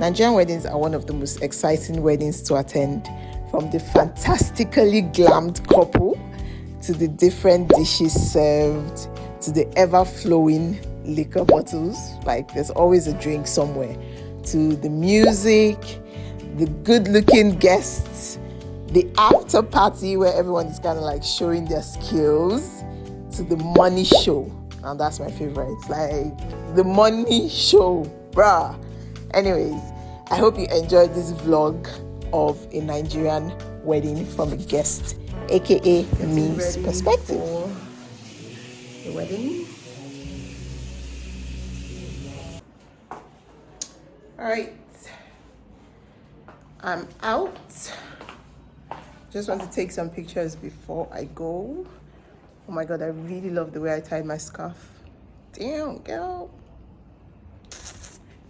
Nigerian weddings are one of the most exciting weddings to attend, from the fantastically glammed couple to the different dishes served to the ever-flowing liquor bottles. Like, there's always a drink somewhere, to the music, the good-looking guests, the after party where everyone is kind of like showing their skills, to the money show. And that's my favorite. Like, the money show, bruh. Anyways, I hope you enjoyed this vlog of a Nigerian wedding from a guest, aka me's perspective. For the wedding. Alright, I'm out. Just want to take some pictures before I go. Oh my god, I really love the way I tied my scarf. Damn, girl.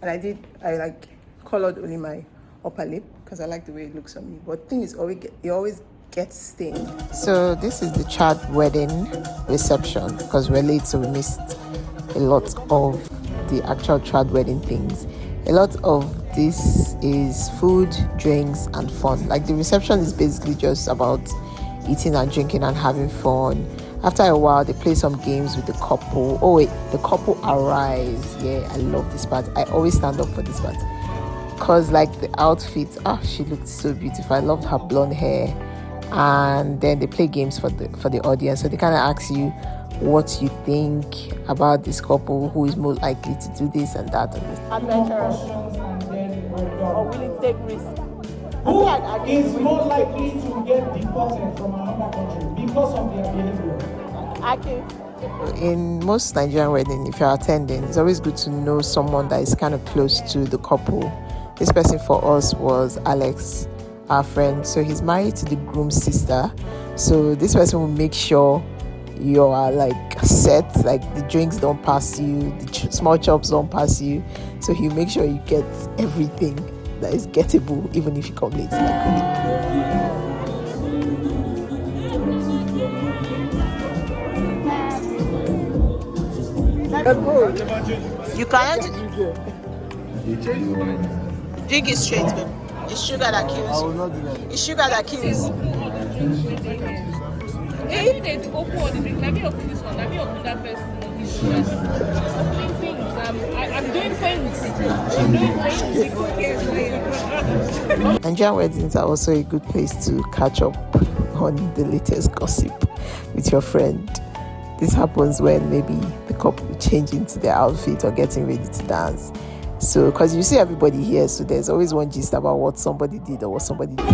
And I like colored only my upper lip because I like the way it looks on me. But the thing is, it always gets stained. So this is the Chad wedding reception because we're late, so we missed a lot of the actual Chad wedding things. A lot of this is food, drinks, and fun. Like, the reception is basically just about eating and drinking and having fun. After a while, they play some games with the couple. Oh wait, the couple arrives. Yeah, I love this part. I always stand up for this part because, like, the outfits, she looked so beautiful. I loved her blonde hair. And then they play games for the audience, so they kind of ask you what you think about this couple, who is more likely to do this and that and this. Adventurous or willing to take risks. Who is more likely to get deported from another country because of their behavior? In most Nigerian weddings, if you're attending, it's always good to know someone that is kind of close to the couple. This person for us was Alex, our friend. So he's married to the groom's sister. So this person will make sure you are like set, like the drinks don't pass you, the small chops don't pass you. So he'll make sure you get everything that is gettable, even if you come late. You can't drink it straight, man. It's sugar that kills. I will not do that. It's sugar that kills. Hey, they open all the drink. Let me open this one. Let me open that first. I'm doing things. I'm doing things. Nigerian weddings are also a good place to catch up on the latest gossip with your friend. This happens when maybe the couple change into their outfit or getting ready to dance. So, because you see everybody here, so there's always one gist about what somebody did or what somebody did.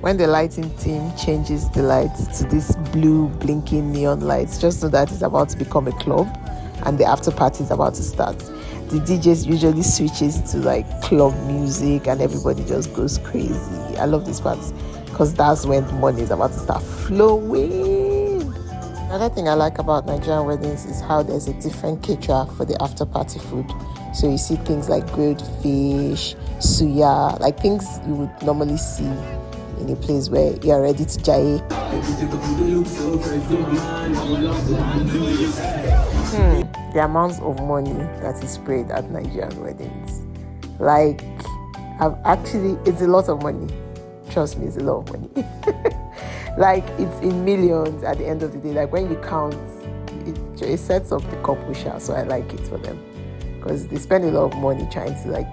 When the lighting team changes the lights to this blue blinking neon lights, just know that it's about to become a club and the after party is about to start. The DJs usually switches to like club music and everybody just goes crazy. I love this part because that's when the money is about to start flowing. Another thing I like about Nigerian weddings is how there's a different caterer for the after party food. So you see things like grilled fish, suya, like things you would normally see in a place where you are ready to jaye. The amounts of money that is sprayed at Nigerian weddings. Like, it's a lot of money. Trust me, it's a lot of money. Like, it's in millions at the end of the day. Like, when you count, it sets up the couple share. So I like it for them because they spend a lot of money trying to like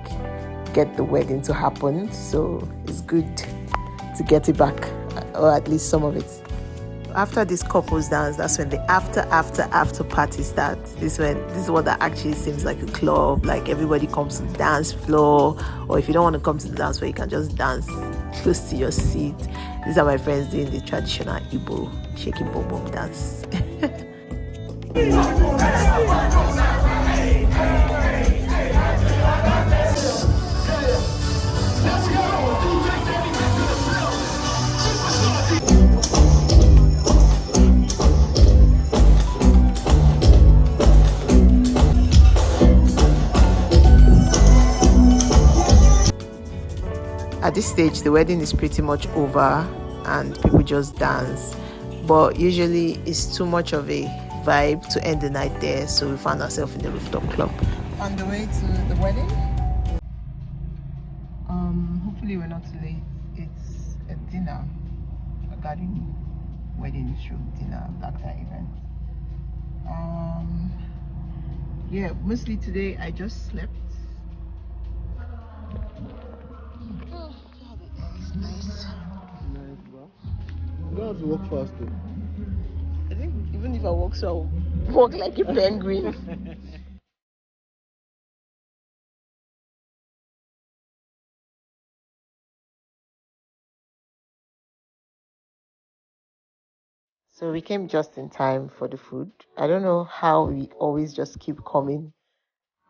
get the wedding to happen. So it's good to get it back, or at least some of it. After this couples dance, that's when the after party starts. This is what that actually seems like a club. Like, everybody comes to the dance floor, or if you don't want to come to the dance floor, you can just dance close to your seat. These are my friends doing the traditional Igbo shaking bum bum dance. At this stage, the wedding is pretty much over and people just dance, but usually it's too much of a vibe to end the night there, so we found ourselves in the rooftop club. on the way to the wedding. Hopefully we're not too late. It's a dinner, a garden wedding show dinner, black tie event. Yeah, mostly today I just slept. Oh, the air is nice. Nice, bro. You don't have to walk fast though. I think even if I walk so I'll walk like a penguin. So we came just in time for the food. I don't know how we always just keep coming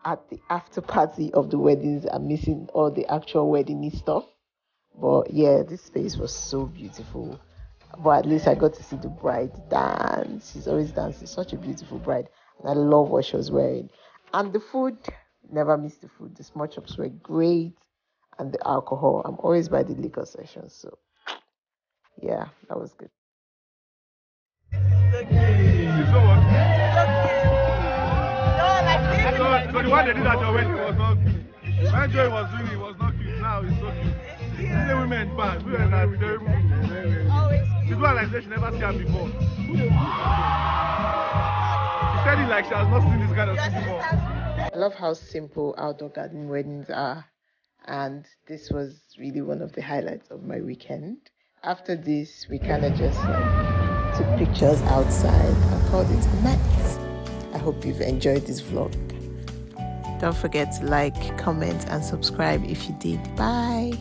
at the after party of the weddings and missing all the actual wedding stuff. But yeah, this space was so beautiful. But at least I got to see the bride dance. She's always dancing. Such a beautiful bride. And I love what she was wearing. And the food, never missed the food. The small chops were great. And the alcohol. I'm always by the liquor section. So yeah, that was good. So the one they did at your wedding was not cute. When Joy was doing it, was not cute. Now it's so cute. These are women bad. Women are very good. She's one like that she never seen her before. She said it like she has not seen this kind of thing before. I love how simple outdoor garden weddings are. And this was really one of the highlights of my weekend. After this, we kind of just took pictures outside and called it a night. I hope you've enjoyed this vlog. Don't forget to like, comment, and subscribe if you did. Bye.